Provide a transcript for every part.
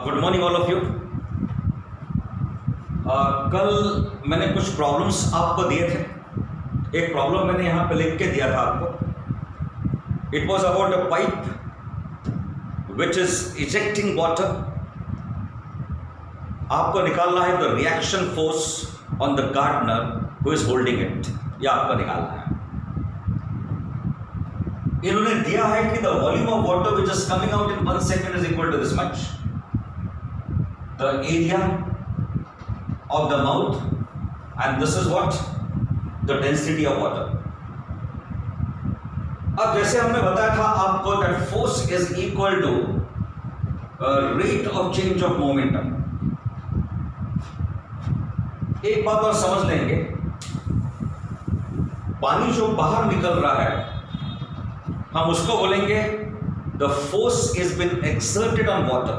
Good morning all of you. कल मैंने कुछ प्रॉब्लम्स आपको दिए थे। एक प्रॉब्लम मैंने यहाँ पे लिख के दिया था आपको। It was about a pipe which is ejecting water. आपको निकालना है the reaction force on the gardener who is holding it. यह आपको निकालना है। इन्होंने दिया है कि the volume of water which is coming out in 1 second is equal to this much. The area of the mouth, and this is what the density of water. अब जैसे हमने बताया था आपको that force is equal to rate of change of momentum। एक बात और समझ लेंगे, पानी जो बाहर निकल रहा है हम उसको बोलेंगे the force is been exerted on water।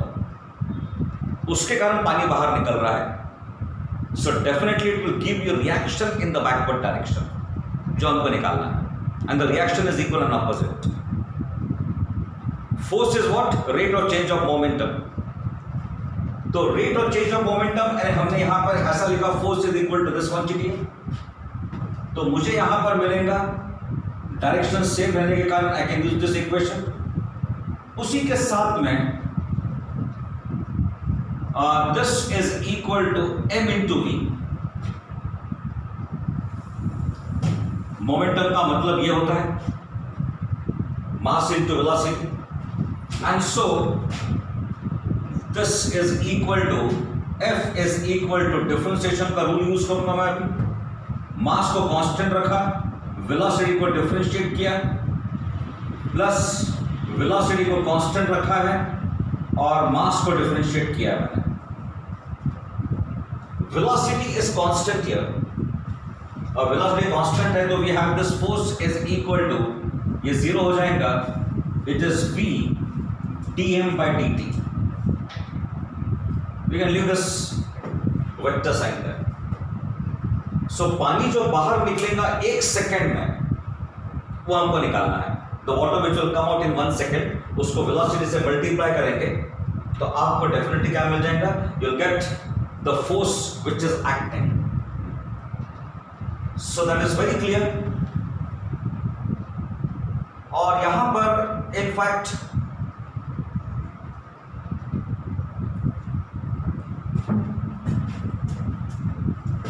उसके कारण पानी बाहर निकल रहा है। So definitely it will give you reaction in the backward direction जो हमको निकालना है। And the reaction is equal and opposite. Force is what? Rate of change of momentum. तो rate of change of momentum हमने यहां पर ऐसा लिखा, force is equal to this quantity. तो मुझे यहां पर मिलेगा डायरेक्शन सेम रहने के कारण I can use this equation. उसी के साथ में this is equal to m into v। Momentum का मतलब ये होता है mass into velocity, and so this is equal to f is equal to differentiation का रूल यूज करूंगा मैं अभी। मास को कांस्टेंट रखा, वेलोसिटी को डिफरेंशिएट किया, प्लस वेलोसिटी को कांस्टेंट रखा है और मास को डिफरेंशिएट किया है मैंने। velocity is constant here, और velocity constant है तो we have this force is equal to, ये जीरो हो जाएगा, it is v dm by dt। we can leave this vector sign there। so पानी जो बाहर निकलेगा 1 सेकेंड में वो हमको निकालना है। the water which will come out in 1 second, उसको velocity से मल्टीप्लाई करेंगे तो आपको डेफिनेटली क्या मिल जाएगा? you'll get the force which is acting। so that is very clear। और यहां पर in fact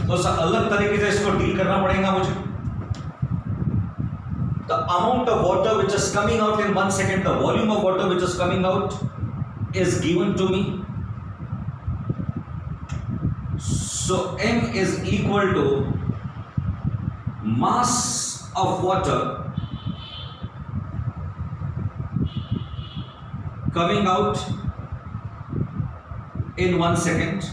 तो अलग तरीके से इसको डील करना पड़ेगा मुझे। the amount of water which is coming out in 1 second, the volume of water which is coming out is given to me। so m is equal to mass of water coming out in 1 second,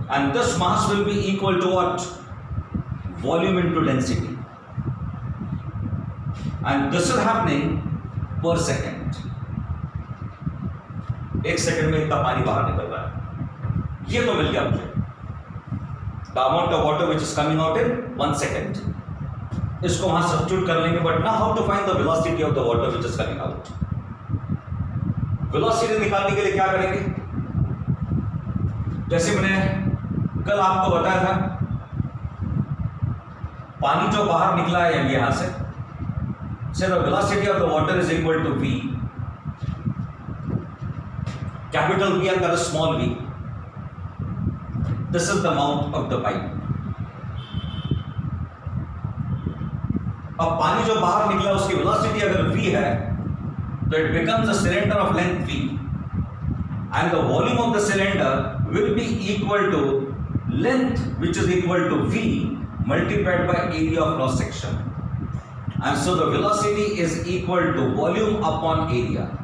and this mass will be equal to what? Volume into density, and this is happening per second। 1 second में इतना पानी बाहर निकल रहा है, ये तो मिल गया मुझे। The amount of water which is coming out in 1 second. इसको वहां सब्स्टिट्यूट कर लेंगे, but now how to find the velocity of the water which is coming out. Velocity निकालने के लिए क्या करेंगे? जैसे मैंने कल आपको बताया था, पानी जो बाहर निकला है यहां से the velocity of the water is equal to v, capital V and small v। this is the mouth of the pipe। अब पानी जो बाहर निकला उसकी वेलोसिटी अगर v है तो it becomes a cylinder of length v, and the volume of the cylinder will be equal to length which is equal to v multiplied by area of cross section, and so the velocity is equal to volume upon area।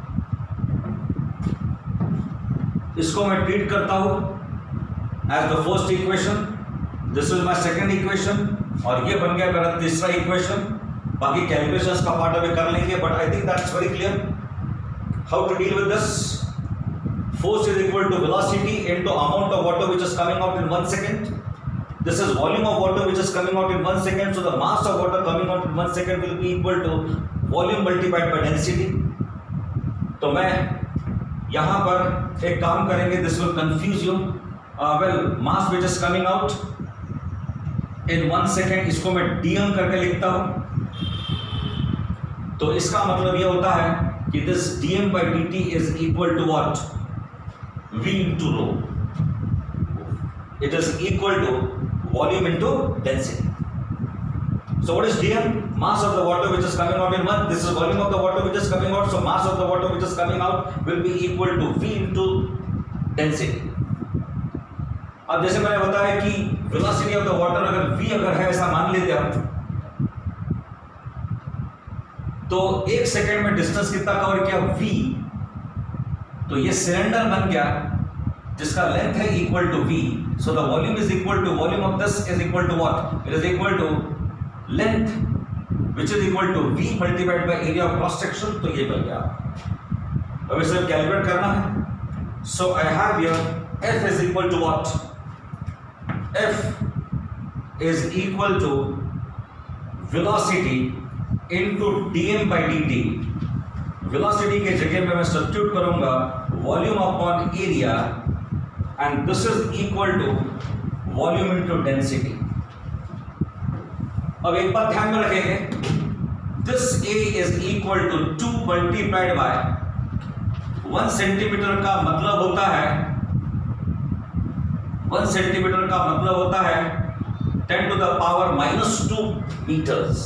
इसको मैं treat करता हूं as the first equation, this is my second equation, और ये बन गया मेरा तीसरा इक्वेशन। बाकी कैलकुलेशंस का पार्ट अभी कर लेंगे, but I think that's very clear how to deal with this. Force is equal to velocity into amount of water which is coming out in 1 second. This is volume of water which is coming out in 1 second, so the mass of water coming out in 1 second will be equal to volume multiplied by density. तो मैं यहां पर एक काम करेंगे, this will confuse you. Well, mass which is coming out in 1 second, इसको मैं dm करके लिखता हूं। तो इसका मतलब यह होता है कि this dm by dt is equal to what? v into rho. It is equal to volume into density. So what is dm? Mass of the water which is coming out in 1. This is volume of the water which is coming out. So mass of the water which is coming out will be equal to v into density. अब जैसे मैंने बताया कि velocity of the water अगर v अगर है ऐसा मान लेते हम, तो 1 सेकेंड में डिस्टेंस कितना कवर किया? v। तो ये सिलेंडर बन गया जिसका लेंथ है equal to v। So the volume is equal to, volume of this is equal to what? It is equal to length which is equal to v multiplied by area of cross section. तो ये बन गया। अब इसे calculate करना है। So I have here f is equal to what? f is equal to velocity into dm by dt। Velocity के जगह पे मैं सब्स्टिट्यूट करूंगा volume upon area and this is equal to volume into density. अब एक बात ध्यान में रखेंगे, this a is equal to 2 multiplied by 1 centimetre का मतलब होता है 1 सेंटीमीटर का मतलब होता है 10 to the power -2 मीटर्स।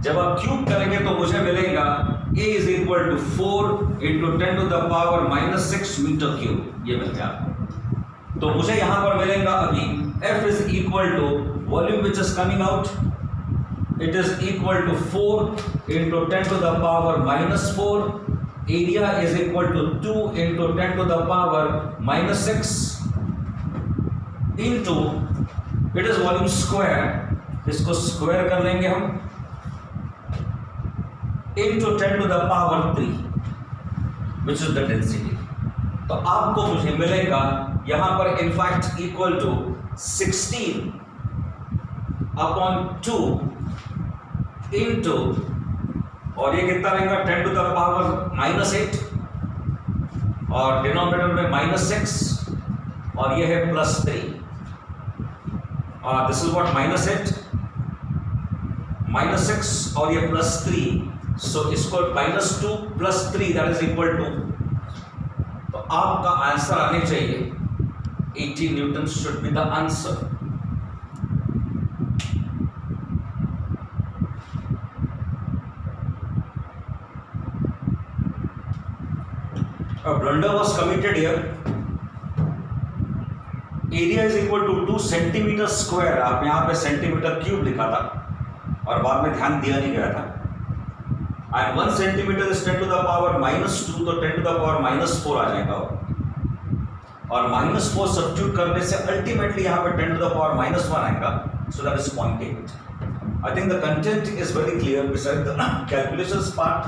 जब आप क्यूब करेंगे तो मुझे मिलेगा a is equal to 4 into 10 to the power -6 metre cube. ये मिल गया। तो मुझे यहां पर मिलेगा अभी f is equal to volume which is coming out, it is equal to 4 into 10 to the power -4, area is equal to 2 into 10 to the power -6 into it is volume square, इसको स्क्वायर कर लेंगे हम, into 10 to the power 3 which is the density। तो आपको मुझे मिलेगा यहां पर in fact equal to 16 upon 2 into, और ये कितना रहेगा 10 to the power -8 और डिनोमिनेटर में -6 और ये है +3। This is what? -8 -6 और ये +3। सो इसको -2 +3 दैट इज इक्वल टू, तो आपका आंसर आने चाहिए 80 Newton should be the answer. A blunder was committed here. Area is equal to 2 centimetre square. आप यहां पे सेंटीमीटर क्यूब लिखा था और बाद में ध्यान दिया नहीं गया था। And 1 centimetre is 10 to the power -2, तो 10 to the power -4 आ जाएगा और -4 सब्स्टिट्यूट करने से अल्टीमेटली यहाँ पे 10 to the power -1 आएगा। So that is 0.8। I think the content is very clear. Besides the calculations part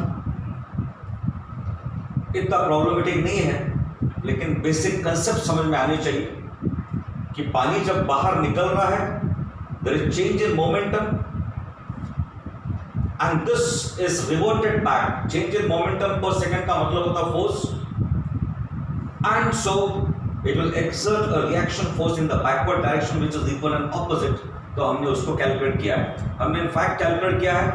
इतना प्रॉब्लमेटिक नहीं है, लेकिन बेसिक कंसेप्ट समझ में आने चाहिए कि पानी जब बाहर निकल रहा है there is change in momentum and this is reverted back। change in momentum per second का मतलब होता है force, and so it will exert a reaction force in the backward direction which is equal and opposite। तो हमने उसको calculate किया है, हमने in fact कैलकुलेट किया है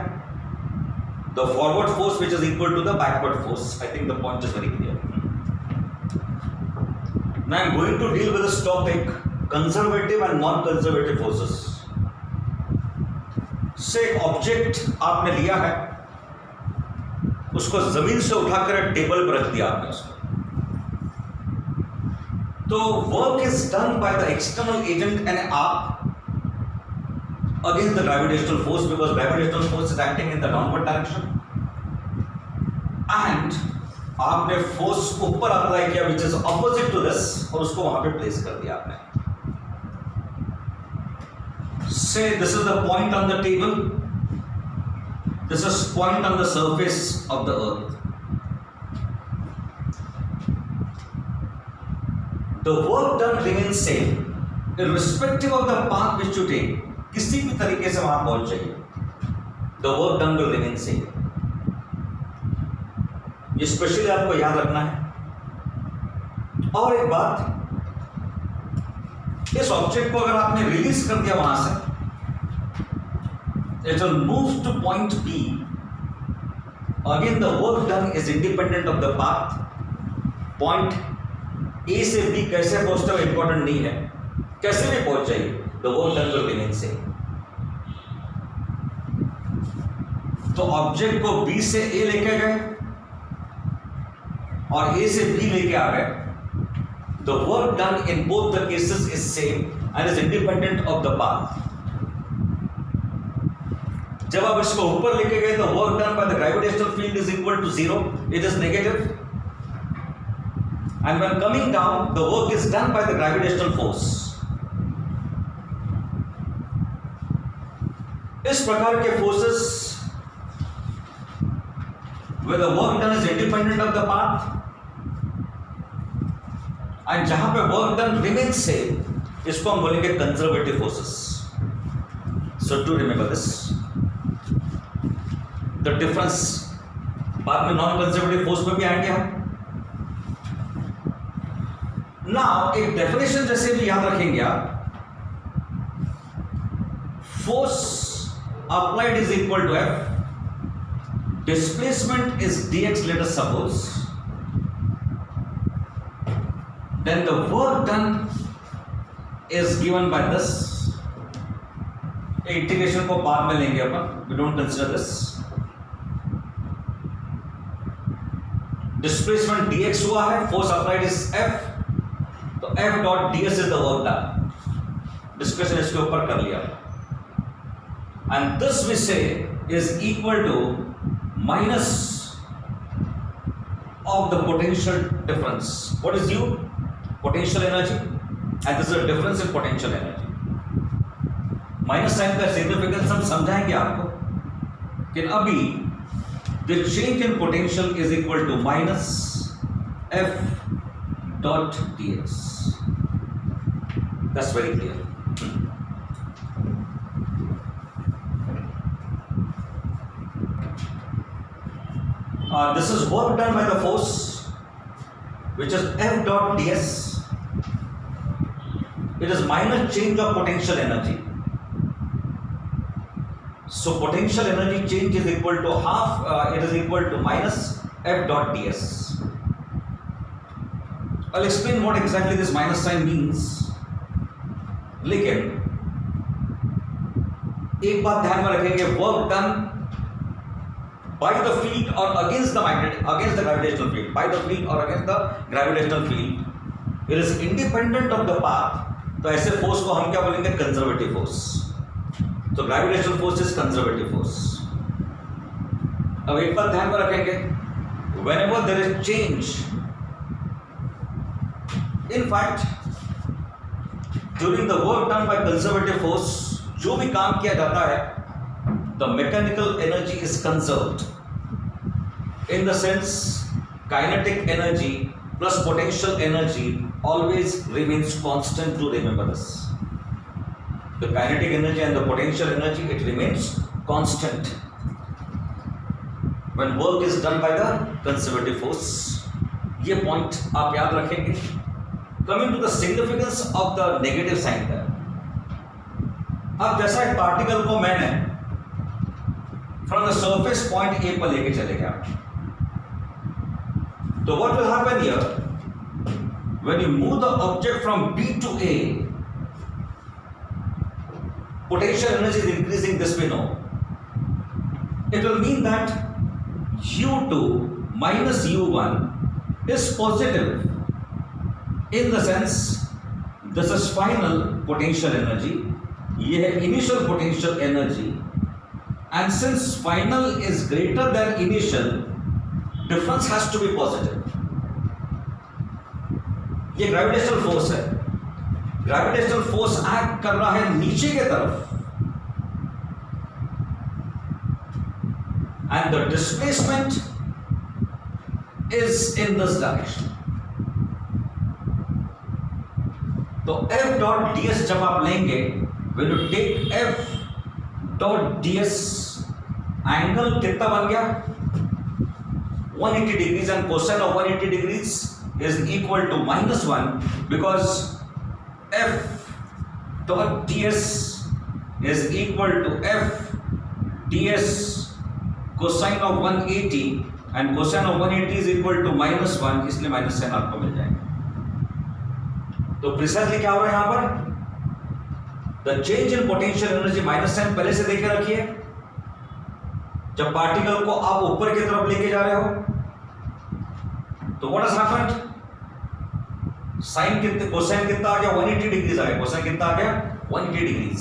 the forward force which is equal to the backward force। I think the point is very clear। Now I am going to deal with this topic, conservative and non-conservative forces। से एक object आपने लिया है, उसको जमीन से उठाकर table पर रख दिया आपने उसको, तो work is done by the external agent and आप against the gravitational force because gravitational force is acting in the downward direction, and आपने फोर्स ऊपर अप्लाई किया which is opposite to this और उसको वहां पे प्लेस कर दिया आपने। Say this is the point on the table, this is point on the surface of the earth। The work done remains same irrespective of the path which you take। किसी भी तरीके से वहां पहुंच जाइए, the work done will remain same। Specially आपको याद रखना है। और एक बात, इस ऑब्जेक्ट को अगर आपने रिलीज कर दिया वहां से, it will move to point B, again the work done is independent of the path. Point A से बी कैसे पहुंचते हो इंपॉर्टेंट नहीं है, कैसे भी पहुंच जाइए, the work done will remain same. तो ऑब्जेक्ट को बी से ए लेके गए और ए से बी लेके आ गए, the work done in both the cases is same and is independent of the path. जब आप इसको ऊपर लेके गए तो work done by the gravitational field is equal to 0, it is negative, and when coming down the work is done by the gravitational force. इस प्रकार के forces where the work done is independent of the path and जहां पे work done remain same, इसको हम बोलेंगे conservative forces. So to remember this, the difference बाद में नॉन कंजर्वेटिव फोर्स में भी आएंगे हम। नाउ एक डेफिनेशन जैसे भी याद रखेंगे आप, force applied is equal to F, displacement is dx, let us suppose, then the work done is given by this. Integration को बाद में लेंगे अपन, we don't consider this. Displacement dx हुआ है, फोर्स अप्लाइड इज f, तो f dot ds is the work done. Discussion इसके ऊपर कर लिया, and this we say is equal to minus of the potential difference. What is u? Potential energy, and this is a difference in potential energy. Minus sign का significance हम समझाएंगे आपको, कि अभी the change in potential is equal to minus F dot dx. That's very clear. This is work done by the force which is F dot ds. It is minus change of potential energy. So potential energy change is equal to half, it is equal to minus F dot ds. I'll explain what exactly this minus sign means. लेकिन एक बात ध्यान में रखेंगे, work done by the field or against the gravitational field, by the field or against the gravitational field, it is independent of the path. तो ऐसे force को हम क्या बोलेंगे? Conservative force. तो gravitational force is conservative force. अब एक बात ध्यान में रखेंगे, whenever there is change, in fact during the work done by conservative force, जो भी काम किया जाता है, the mechanical energy is conserved, in the sense kinetic energy plus potential energy always remains constant. To remember this, the kinetic energy and the potential energy, it remains constant when work is done by the conservative force. ये point आप याद रखेंगे। Coming to the significance of the negative sign there, अब जैसा एक particle को मैंने from the surface point A पर लेके चले गया, तो what will happen here? When you move the object from B to A, potential energy is increasing, this we know. It will mean that U2 minus U1 is positive, in the sense this is final potential energy, ये है initial potential energy, and since final is greater than initial, difference has to be positive. ये gravitational force है, gravitational force act कर रहा है नीचे के तरफ, and the displacement is in this direction. तो F डॉट ds जब आप लेंगे, when you take F dot ds, angle कितना बन गया? 180 degrees and cosine of 180 degrees is equal to -1 because f dot ds is equal to f ds cosine of 180 and cosine of 180 is equal to -1, इसलिए minus sign आपको मिल जाएगा। तो precisely क्या हो रहा है यहां पर, the change in potential energy, minus sign पहले से देखे रखिए। जब पार्टिकल को आप ऊपर की तरफ लेके जा रहे हो तो व्हाट हैज हैपेंड, साइन कितने, कोसाइन कितना आ गया 180 डिग्रीज आ गया, कोसाइन कितना आ गया 180 degrees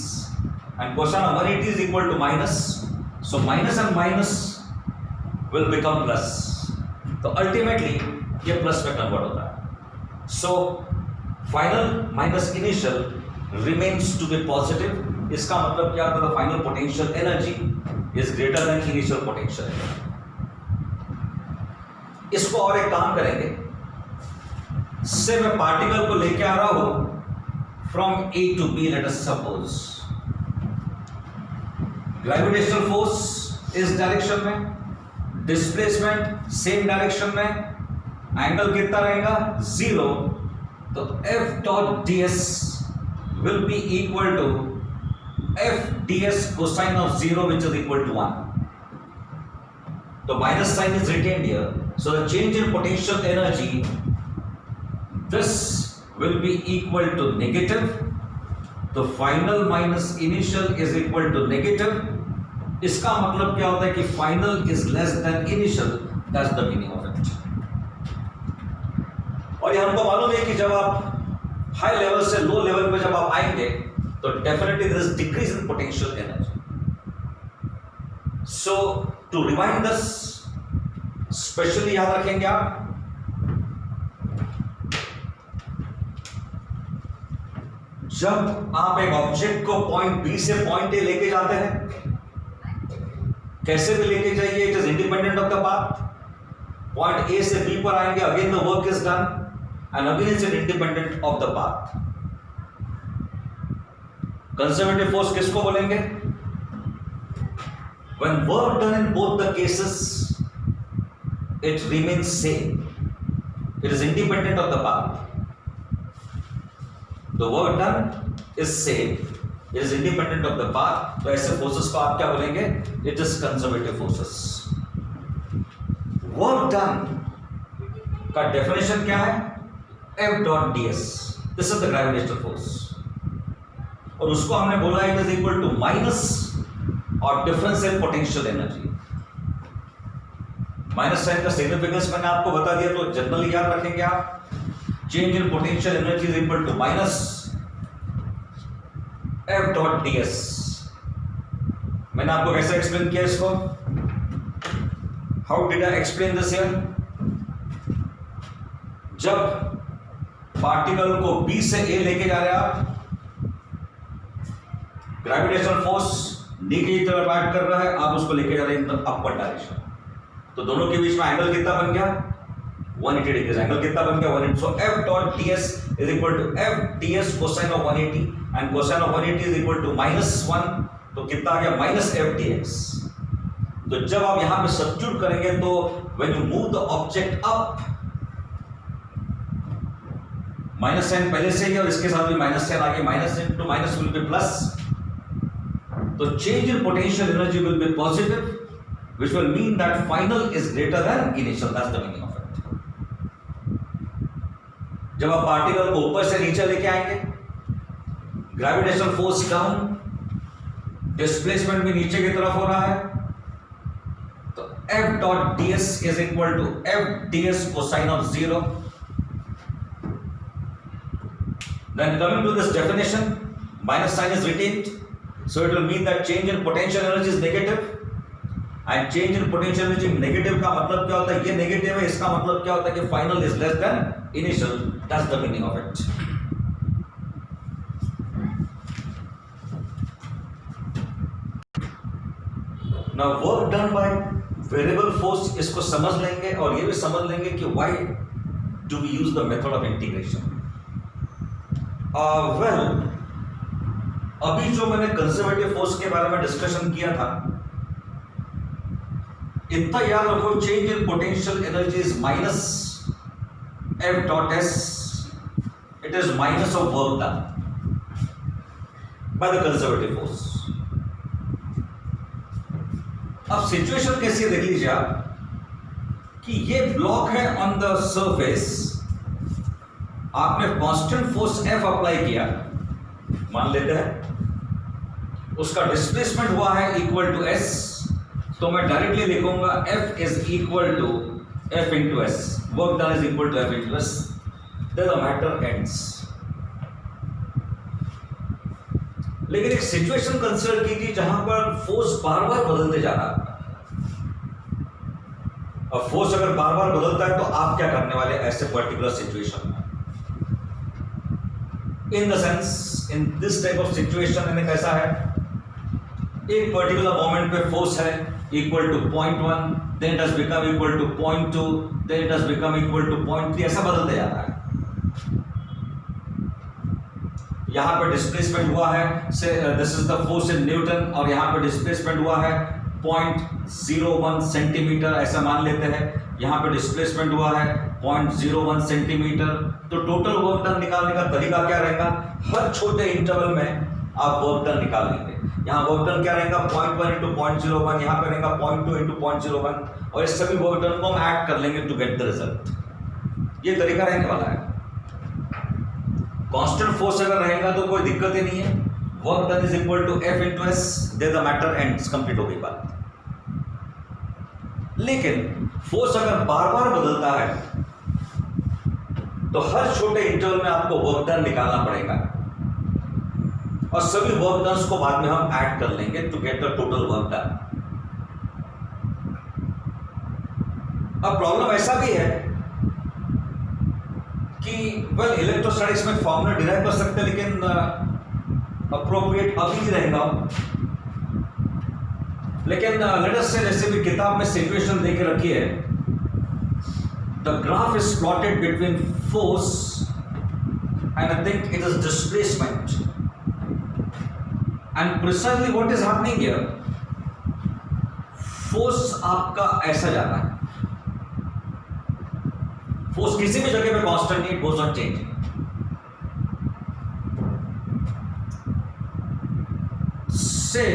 and cosine of 180 is equal to minus, so minus and minus will become plus, तो अल्टीमेटली ये प्लस में कन्वर्ट होता है। So final minus initial remains to be positive. इसका मतलब क्या होता है, final potential energy is greater than initial potential energy. इसको और एक काम करेंगे, से मैं पार्टिकल को लेके आ रहा हूं from A to B, let us suppose gravitational force इस डायरेक्शन में, डिस्प्लेसमेंट सेम डायरेक्शन में, एंगल कितना रहेगा 0, तो F dot ds will be equal to F ds cosine of 0 which is equal to 1. तो minus sign is retained here, so the change in potential energy, this will be equal to negative, तो final minus initial is equal to negative। इसका मतलब क्या होता है कि final is less than initial, that's the meaning of it. और ये हमको मालूम है कि जब आप हाई लेवल से लो लेवल पे जब आप आएंगे तो definitely there is decrease in potential energy. So to rewind this, specially याद रखेंगे आप, जब आप एक ऑब्जेक्ट को पॉइंट बी से पॉइंट ए लेके जाते हैं, कैसे भी लेके जाइए, it is independent of the path. Point A से बी पर आएंगे, again the work is done and again is independent of the path. Conservative force किसको बोलेंगे, when work done in both the cases it remains same, it is independent of the path. The work done is same, it is independent of the path. तो ऐसे forces को आप क्या बोलेंगे, it is conservative forces. Work done का definition क्या है, F dot ds, this is the gravitational force, और उसको हमने बोला it is equal to minus और difference in potential energy. Minus sign का सिग्निफिकेंस मैंने आपको बता दिया, तो जनरली याद रखेंगे आप, change in potential energy is equal to minus F dot ds। मैंने आपको कैसे एक्सप्लेन किया इसको, how did I explain this here, जब पार्टिकल को B से A लेके जा रहे हैं आप, ग्रेविटेशनल फोर्स नीचे की तरफ एक्ट कर रहा है, आप उसको लेके जा रहे हैं इन द अपवर्ड डायरेक्शन, तो दोनों के बीच में एंगल कितना बन गया 180 डिग्री। एंगल कितना बन गया 180। So F dot ds is equal to F ds cosine of 180 and cosine of 180 is equal to -1, तो कितना आ गया -f dx। तो जब आप यहां पे सब्स्टिट्यूट करेंगे तो when you move the object up, minus sign पहले से ही और इसके साथ भी माइनस साइन आगे, minus into minus will be plus, तो change in potential energy will be positive which will mean that final is greater than initial, that's the meaning of it। जब आप पार्टिकल को ऊपर से नीचे लेके आएंगे, ग्रेविटेशनल फोर्स डाउन, डिस्प्लेसमेंट भी नीचे की तरफ हो रहा है, तो F dot ds is equal to F ds cosine of 0। Then coming to this definition, minus sign is retained, so it will mean that change in potential energy is negative, and change in potential energy negative का मतलब क्या होता है, ये negative है, इसका मतलब क्या होता है कि final is less than initial, that's the meaning of it। Now work done by variable force, इसको समझ लेंगे और ये भी समझ लेंगे कि why do we use the method of integration। well, अभी जो मैंने कंजर्वेटिव फोर्स के बारे में डिस्कशन किया था, इतना याद रखो, change in potential energy is minus F dot S, it is minus of work done by the conservative force. अब सिचुएशन कैसी है देख लीजिए आप कि ये ब्लॉक है ऑन द सरफेस, आपने कांस्टेंट फोर्स एफ अप्लाई किया, मान लेते हैं उसका डिस्प्लेसमेंट हुआ है इक्वल टू एस, तो मैं डायरेक्टली लिखूंगा F is equal to F into S, work done is equal to F into S, then the matter ends. लेकिन एक सिचुएशन कंसीडर कीजिए जहां पर फोर्स बार बार बदलते जा रहा है। अब फोर्स अगर बार बार बदलता है तो आप क्या करने वाले ऐसे पर्टिकुलर सिचुएशन में? In the sense, in this type of situation इन्हें कैसा है, एक पर्टिकुलर मोमेंट पे फोर्स है equal to 0.1, then it has become equal to 0.2, then it has become equal to 0.3, ऐसा बदलते जा रहा है। यहां पे डिस्प्लेसमेंट हुआ है से this is the force in newton, और यहां पे डिस्प्लेसमेंट हुआ है 0.01 सेंटीमीटर, ऐसा मान लेते हैं। यहां पे डिस्प्लेसमेंट हुआ है 0.01 सेंटीमीटर। तो टोटल वर्क डन निकालने का तरीका क्या रहेगा, हर छोटे इंटरवल में आप वर्क डन निकाल लेंगे। यहाँ वर्क डन क्या रहेगा, 0.1 इंटू 0.01, यहाँ पे रहेगा 0.2 इंटू 0.01, और इस सभी वर्क डन को हम ऐड कर लेंगे टू गेट द रिजल्ट। ये तरीका रहने वाला है। कांस्टेंट फोर्स अगर रहेगा तो कोई दिक्कत ही नहीं है, work done is equal to F into S, then the matter ends, complete हो गई बात। लेकिन फोर्स अगर बार बार बदलता है तो हर छोटे इंटरवल में आपको वर्क डन निकालना पड़ेगा, और सभी वर्क डन को बाद में हम ऐड कर लेंगे to get the total work done. अब प्रॉब्लम ऐसा भी है कि वेल इलेक्ट्रोस्टैटिक्स में फॉर्मूला डिराइव कर सकते हैं, लेकिन अप्रोप्रिएट अभी नहीं रहेगा। लेकिन लेट अस से जैसे भी किताब में सिचुएशन दे के रखी है, the graph is plotted between force and I think it is displacement, and precisely what is happening here, force आपका ऐसा जा रहा है, फोर्स किसी भी जगह पे कांस्टेंट नहीं, इट गोज ऑन चेंजिंग। से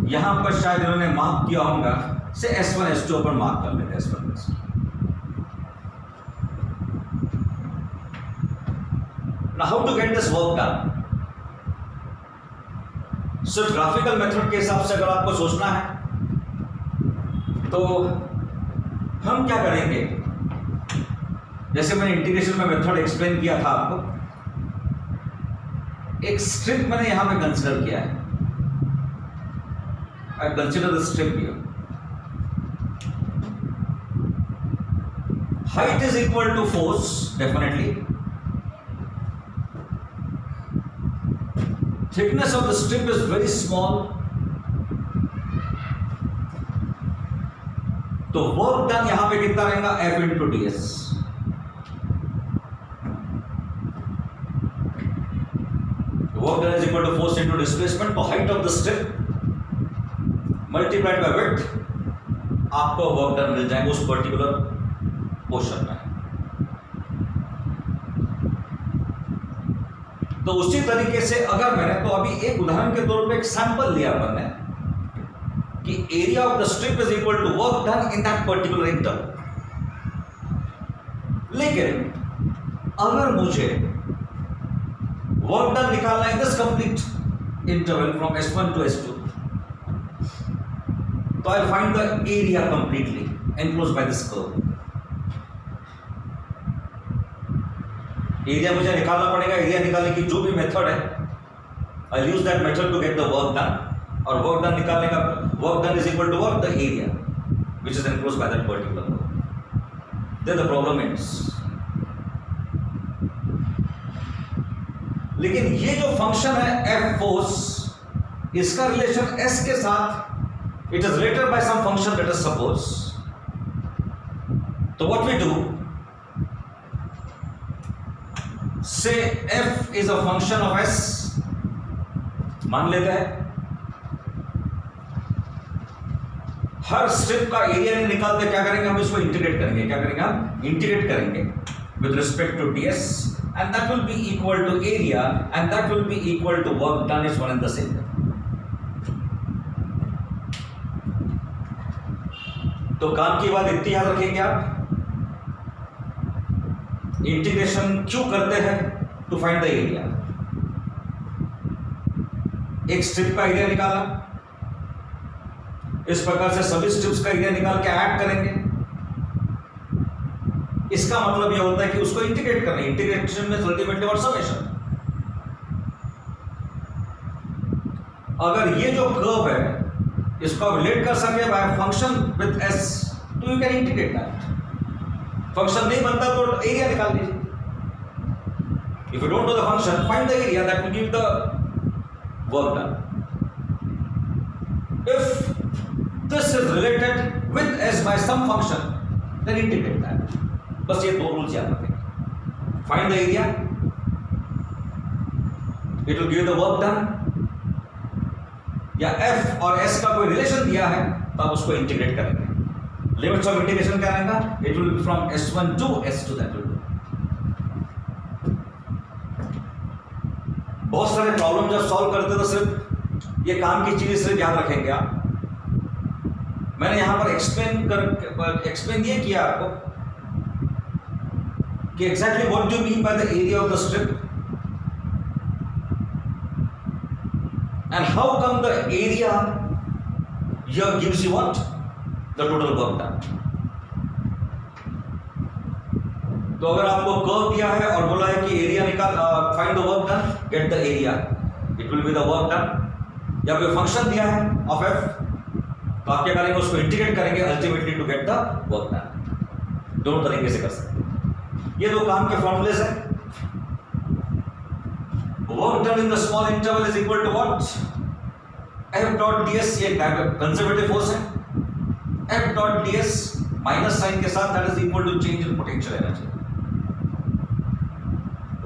यहां पर शायद इन्होंने मार्क किया होगा, से S1 S2 पर मार्क कर लेते हैं, S1 S2। Now how to get this work done? So graphical method के हिसाब से अगर आपको सोचना है तो हम क्या करेंगे, जैसे मैंने इंटीग्रेशन में मेथड एक्सप्लेन किया था आपको, एक स्ट्रिप मैंने यहां पे कंसीडर किया है। I consider the strip here. Height is equal to force, definitely. Thickness of the strip is very small. तो वर्क डन यहां पे कितना रहेगा, F into ds. Work done is equal to force into displacement. तो height of the strip multiplied by width, आपको work done मिल जाएगा उस particular portion में। तो उसी तरीके से अगर मैंने, तो अभी एक उदाहरण के तौर पे एक सैंपल लिया अपन ने कि area of the strip is equal to work done in that particular interval. लेकिन अगर मुझे वर्क डन निकालना in this complete interval from S1 to S2, तो I'll find the area completely enclosed by this curve. Area मुझे निकालना पड़ेगा, area निकालने की जो भी मेथड है, I'll use that method to get the work done, और वर्क डन निकालने का, work done is equal to what, the area which is enclosed by that particular curve. Then the problem ends. लेकिन ये जो function है F force, इसका relation S के साथ it is related by some function, let us suppose. So what we do, say F is a function of S, मान लेते हैं। हर स्ट्रिप का एरिया नहीं निकालते, क्या करेंगे हम इसको इंटीग्रेट करेंगे, क्या करेंगे हम इंटीग्रेट करेंगे with respect to ds and that will be equal to area and that will be equal to work done is one and the same. तो काम की बात इतनी याद रखेंगे आप, इंटीग्रेशन क्यों करते हैं? To find the area. एक स्ट्रिप का एरिया निकाला, इस प्रकार से सभी स्ट्रिप्स का एरिया निकाल के ऐड करेंगे। इसका मतलब यह होता है कि उसको इंटीग्रेट करना। इंटीग्रेशन में अल्टीमेटली व्हाट समेशन। अगर ये जो कर्व है इसको आप रिलेट कर सके बाय फंक्शन विद s, तो you can integrate that. Function नहीं बनता तो एरिया निकाल लीजिए। If you don't know the function, find the area that will give the work done. If this is related with s by some function, then integrate that. बस ये दो rules याद रखें। Find the area, it will give the work done, या f और s का कोई relation दिया है तो आप उसको इंटीग्रेट करेंगे। लिमिट्स ऑफ इंटीग्रेशन क्या रहेगा? It will be from s1 to s2, that will. बहुत सारे प्रॉब्लम जब सॉल्व करते तो सिर्फ ये काम की चीजें सिर्फ याद रखेंगे आप। मैंने यहां पर एक्सप्लेन ये किया आपको कि exactly what do you mean by the area of the strip and how come the area here gives you what? The total work done. तो अगर आपको कर्व दिया है और बोला है कि एरिया निकाल, find the work done, get the area, it will be the work done. या कोई फंक्शन दिया है ऑफ f, तो आप क्या करेंगे? उसको इंटीग्रेट करेंगे ultimately to get the work done. दोनों तरीके से कर सकते हैं। ये दो काम के फॉर्मूलेज हैं। Work done in the small interval is equal to what? F dot ds, ये कंजर्वेटिव फोर्स है। F dot ds minus sign के साथ, that is equal to change in potential energy.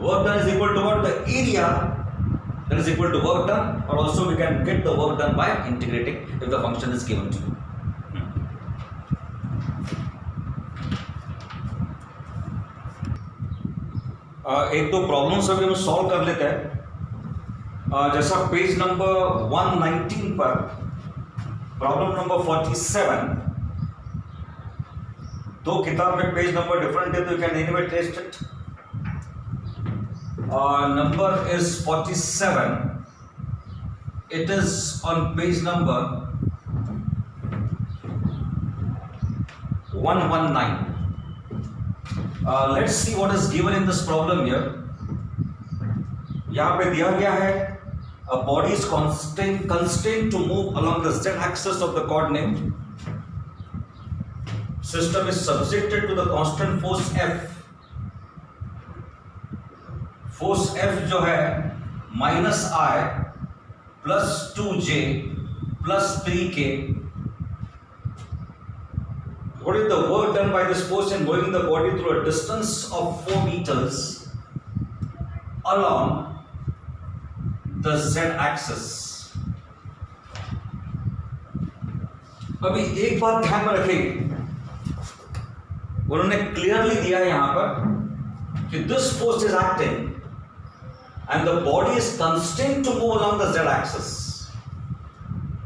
Work done is equal to what? The area that is equal to work done, or also we can get the work done by integrating if the function is given to you. एक दो problems अभी हम solve कर लेते हैं। जैसा page number 119 पर problem number 47, दो किताब में पेज नंबर डिफरेंट है तो you can anyway test it. Number is 47, it is on page number 119। Let's see what is given in this problem here. यहाँ पे दिया गया है a body is constrained to move along the z-axis of the coordinate. System is subjected to the constant force F. Force F जो है -I plus 2J plus 3K. What is the work done by this force in moving the body through a distance of 4 meters along the z-axis? अभी एक बात ध्यान में रखेंगे, उन्होंने clearly दिया है यहां पर कि this force is acting and the body is constrained to move along the z-axis.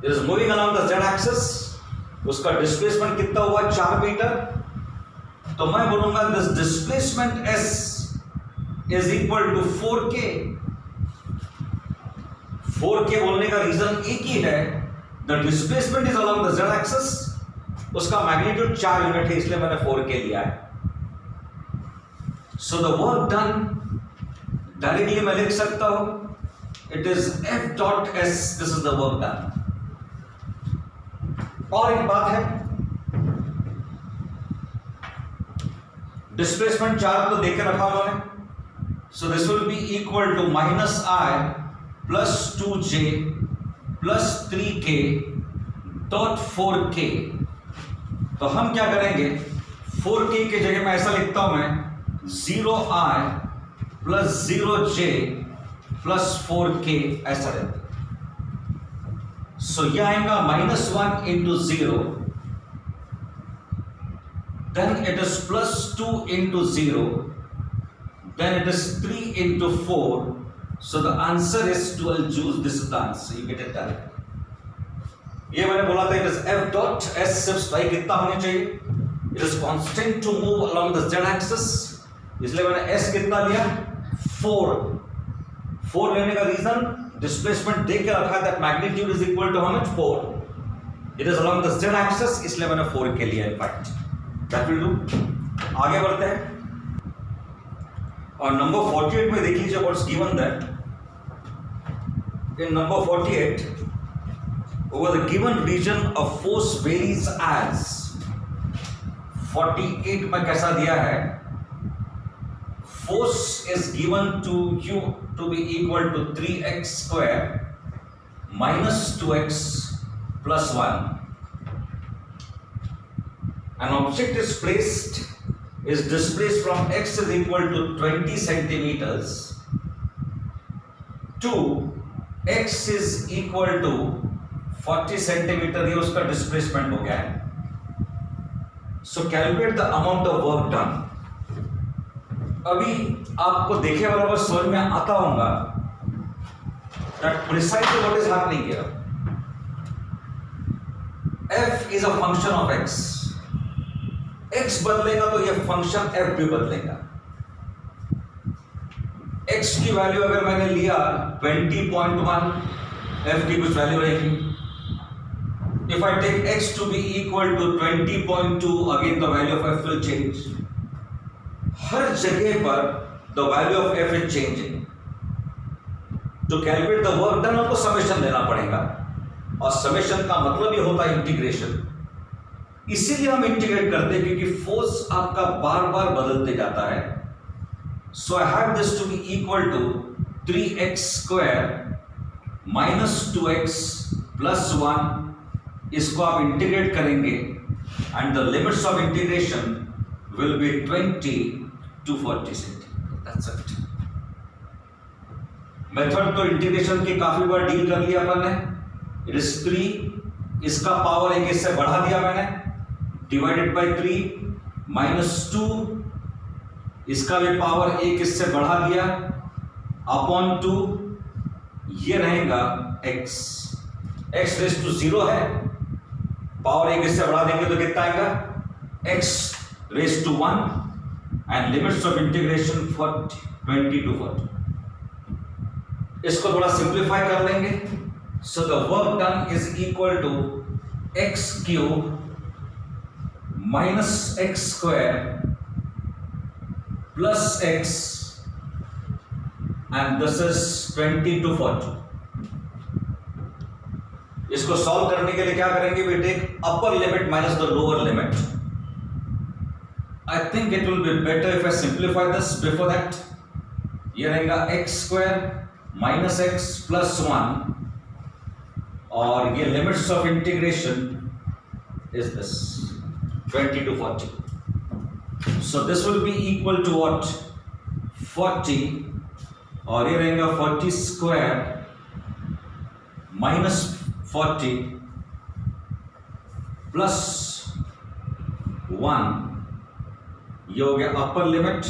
It is moving along the z-axis. उसका डिस्प्लेसमेंट कितना हुआ? 4 मीटर। तो मैं बोलूंगा this displacement s is equal to 4k। 4k बोलने का रीजन एक ही है, the displacement is along the z axis, उसका मैग्नीट्यूड 4 यूनिट है, इसलिए मैंने 4k लिया है। So the work done directly मैं लिख सकता हूं, it is f dot s, this is the work done. और एक बात है, डिस्प्लेसमेंट 4 तो देके रखा उन्होंने, so this will be equal to -I plus 2J plus 3K dot 4K। तो हम क्या करेंगे, 4K के जगह में ऐसा लिखता हूं मैं 0I plus 0J plus 4K, ऐसा रहता है। सो यह आएगा -1 into 0 then it is plus 2 into 0, then it is 3 into 4, so the answer is 12 joules. This is the answer, you get it direct. ये मैंने बोला था, it is F dot S सिर्फ स्ट्राइक कितना होनी चाहिए, it is constant to move along the Z axis, इसलिए मैंने S कितना लिया 4 लेने का रीजन डिस्प्लेसमेंट देख के रखा है, that magnitude is equal to how much 4, it is along the Z axis, इसलिए मैंने 4 के लिया in fact. That will do. आगे बढ़ते हैं और नंबर 48 में देख लीजिए what's given there. In number 48, over the given region of force varies as 48 में कैसा दिया है, force is given to you to be equal to 3x square minus 2x plus 1. An object is displaced from x is equal to 20 centimeters to x is equal to 40 centimeter, ये उसका displacement हो गया है. सो calculate the amount of work done. अभी आपको देखे बराबर समझ में आता होगा that precisely what is happening here. f is a function of x. x बदलेगा तो ये फंक्शन f भी बदलेगा. x की वैल्यू अगर मैंने लिया 20.1, f की कुछ वैल्यू रहेगी. If I take x to be equal to 20.2, again the value of f will change. हर जगह पर the value of f is changing. To calculate the work done आपको समेशन लेना पड़ेगा और समेशन का मतलब ये होता है इंटीग्रेशन. इसीलिए हम इंटीग्रेट करते हैं क्योंकि फोर्स आपका बार बार बदलते जाता है. So I have this to be equal to 3x square minus 2x plus 1. इसको आप इंटीग्रेट करेंगे and the limits of integration will be 20 to 40 centimetre. That's it. Method तो इंटीग्रेशन की काफी बार डील कर लिया अपन ने. इट इज 3, इसका पावर एक इससे बढ़ा दिया मैंने, डिवाइडेड बाय 3 माइनस 2, इसका भी पावर एक इससे बढ़ा दिया अपॉन 2, ये रहेगा x. x रेज टू 0 है, पावर एक इससे बढ़ा देंगे तो कितना आएगा x raise to 1 and limits of integration 20 to 40. इसको थोड़ा सिंप्लीफाई कर लेंगे. So the work done is equal to x cube minus x square plus x and this is 20 to 40. इसको सॉल्व करने के लिए क्या करेंगे, we take upper limit minus the lower limit. I think it will be better if I simplify this before that. ये रहेगा x square minus x plus 1 और ये limits of integration is this 20 to 40. So this will be equal to what 40 और ये रहेगा 40 square minus 40 plus 1, ये हो गया अपर limit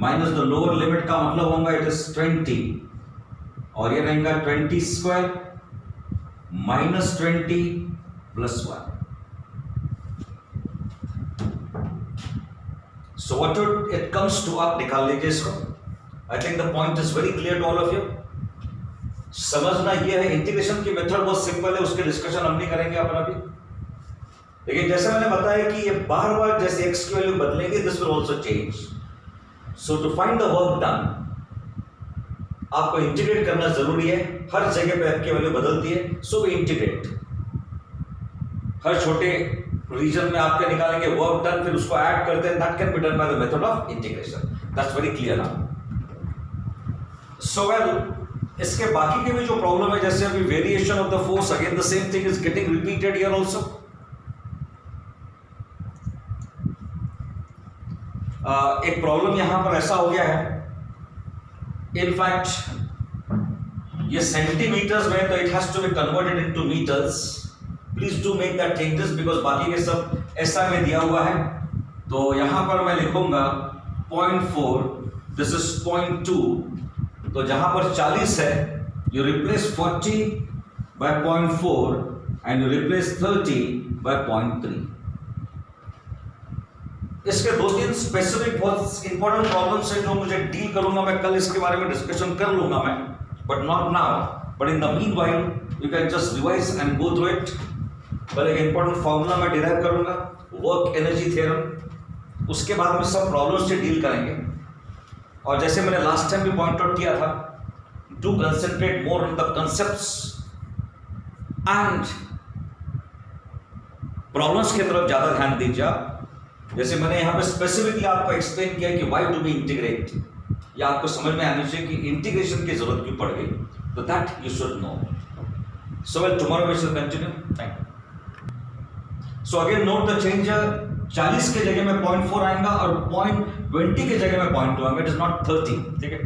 minus the lower limit का मतलब होगा इट इज 20 और ये रहेगा 20 square minus 20 plus 1. So what it comes to, आप निकाल लीजिए इसको. I think the point is very clear to all of you. समझना यह है, इंटीग्रेशन की मेथड बहुत सिंपल है, उसके डिस्कशन हम नहीं करेंगे अपन अभी. लेकिन जैसे मैंने बताया कि ये बार बार जैसे x की वैल्यू बदलेंगे this will also change. So to find the work done आपको इंटीग्रेट करना जरूरी है. हर जगह पे f की वैल्यू बदलती है, सो वी इंटीग्रेट. हर छोटे रीजन में आपके निकालेंगे वर्क डन, फिर उसको ऐड करते हैं. That can be done by the method of integration. That's very clear now. So well, इसके बाकी के भी जो प्रॉब्लम है, जैसे अभी variation of the force, again the same thing is getting repeated here also. एक प्रॉब्लम यहां पर ऐसा हो गया है, इनफैक्ट ये सेंटीमीटर्स में, तो it has to be converted into metres. Please do make that changes because बाकी के सब SI में दिया हुआ है, तो यहां पर मैं लिखूंगा 0.4, दिस इज 0.2, तो जहां पर 40 है you replace 40 by 0.4 and you replace 30 by 0.3. इसके 2-3 स्पेसिफिक बहुत इंपॉर्टेंट प्रॉब्लम्स हैं जो मुझे डील करूंगा मैं, कल इसके बारे में डिस्कशन कर लूंगा मैं, but not now, but in the meanwhile you can just revise and go through it. पहले एक इंपॉर्टेंट फॉर्मूला मैं डिराइव करूंगा, वर्क एनर्जी थ्योरम, उसके बाद में सब प्रॉब्लम्स से डील करेंगे. और जैसे मैंने लास्ट टाइम भी पॉइंट आउट किया था, do concentrate more on the concepts and problems की तरफ ज्यादा ध्यान दीजिए आप. जैसे मैंने यहाँ पे स्पेसिफिकली आपको एक्सप्लेन किया कि व्हाई डू वी इंटीग्रेट, या आपको समझ में आनी चाहिए कि इंटीग्रेशन की जरूरत क्यों पड़ गई, तो that you should know. So well, tomorrow we shall continue. Thank you. So again note the change, 40 के जगह में 0.4 आएगा और 0.20 के जगह में 0.2 आएगा, इट इज नॉट 30. ठीक है.